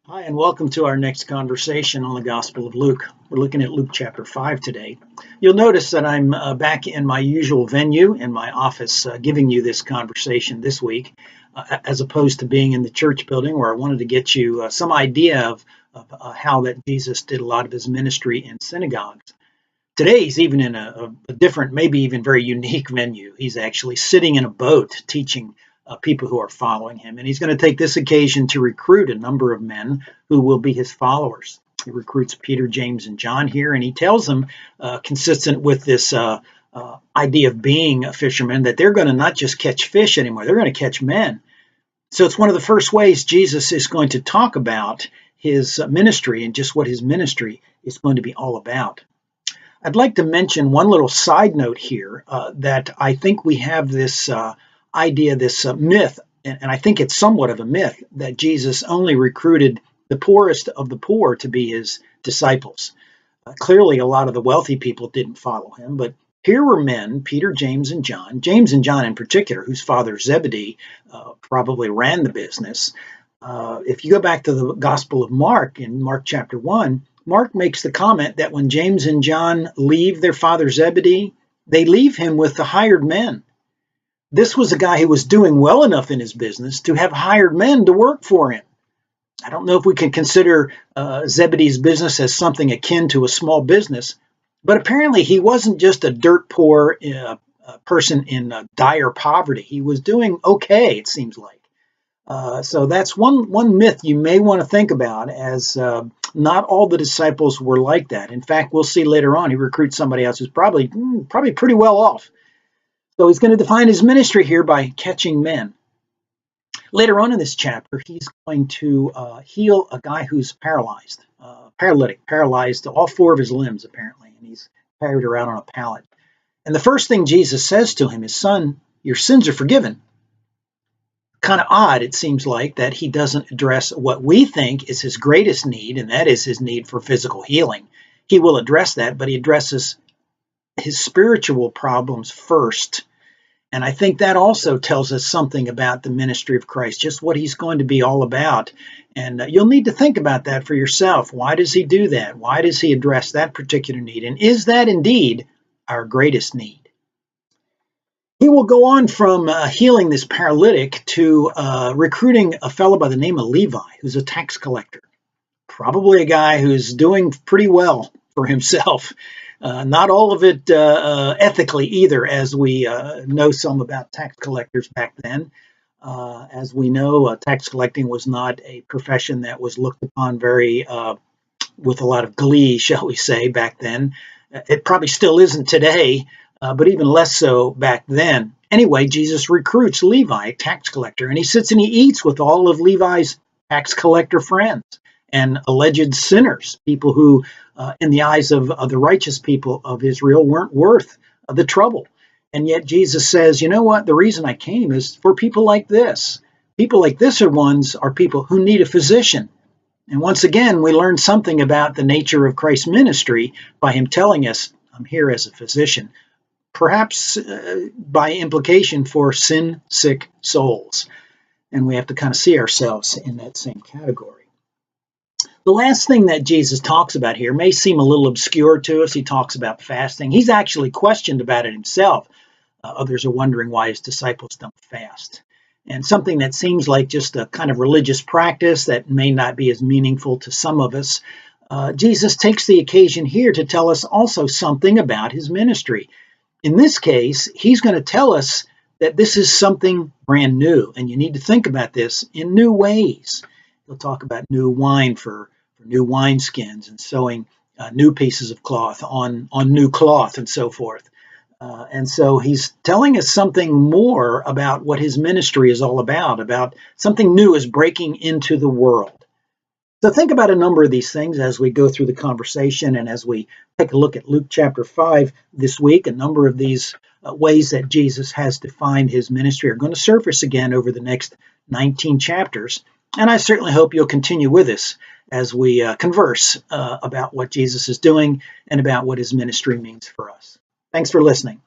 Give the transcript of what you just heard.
Hi, and welcome to our next conversation on the Gospel of Luke. We're looking at Luke chapter 5 today. You'll notice that I'm back in my usual venue in my office giving you this conversation this week, as opposed to being in the church building where I wanted to get you some idea of how that Jesus did a lot of his ministry in synagogues. Today, he's even in a different, maybe even very unique venue. He's actually sitting in a boat teaching people who are following him. And he's going to take this occasion to recruit a number of men who will be his followers. He recruits Peter, James, and John here, and he tells them, consistent with this idea of being a fisherman, that they're going to not just catch fish anymore, they're going to catch men. So it's one of the first ways Jesus is going to talk about his ministry and just what his ministry is going to be all about. I'd like to mention one little side note here that I think we have this idea, this myth, and I think it's somewhat of a myth, that Jesus only recruited the poorest of the poor to be his disciples. Clearly, a lot of the wealthy people didn't follow him, but here were men, Peter, James, and John in particular, whose father Zebedee probably ran the business. If you go back to the Gospel of Mark, in Mark chapter 1, Mark makes the comment that when James and John leave their father Zebedee, they leave him with the hired men. This was a guy who was doing well enough in his business to have hired men to work for him. I don't know if we can consider Zebedee's business as something akin to a small business, but apparently he wasn't just a dirt poor person in dire poverty. He was doing okay, it seems like. So that's one myth you may want to think about, as not all the disciples were like that. In fact, we'll see later on he recruits somebody else who's probably pretty well off. So he's going to define his ministry here by catching men. Later on in this chapter, he's going to heal a guy who's paralyzed, paralyzed all four of his limbs, apparently, and he's carried around on a pallet. And the first thing Jesus says to him is, "Son, your sins are forgiven." Kind of odd, it seems like, that he doesn't address what we think is his greatest need, and that is his need for physical healing. He will address that, but he addresses his spiritual problems first. And I think that also tells us something about the ministry of Christ, just what he's going to be all about. And you'll need to think about that for yourself. Why does he do that? Why does he address that particular need? And is that indeed our greatest need? He will go on from healing this paralytic to recruiting a fellow by the name of Levi, who's a tax collector. Probably a guy who's doing pretty well for himself. Not all of it ethically either, as we know some about tax collectors back then. As we know, tax collecting was not a profession that was looked upon very with a lot of glee, shall we say, back then. It probably still isn't today, but even less so back then. Anyway, Jesus recruits Levi, a tax collector, and he sits and he eats with all of Levi's tax collector friends and alleged sinners, people who, in the eyes of the righteous people of Israel, weren't worth the trouble. And yet Jesus says, you know what? The reason I came is for people like this. People like this are people who need a physician. And once again, we learn something about the nature of Christ's ministry by him telling us, I'm here as a physician, perhaps by implication for sin-sick souls. And we have to kind of see ourselves in that same category. The last thing that Jesus talks about here may seem a little obscure to us. He talks about fasting. He's actually questioned about it himself. Others are wondering why his disciples don't fast. And something that seems like just a kind of religious practice that may not be as meaningful to some of us, Jesus takes the occasion here to tell us also something about his ministry. In this case, he's going to tell us that this is something brand new, and you need to think about this in new ways. He'll talk about new wine for new wineskins and sewing new pieces of cloth on new cloth and so forth. And so he's telling us something more about what his ministry is all about something new is breaking into the world. So think about a number of these things as we go through the conversation and as we take a look at Luke chapter 5 this week. A number of these ways that Jesus has defined his ministry are going to surface again over the next 19 chapters. And I certainly hope you'll continue with us as we converse about what Jesus is doing and about what his ministry means for us. Thanks for listening.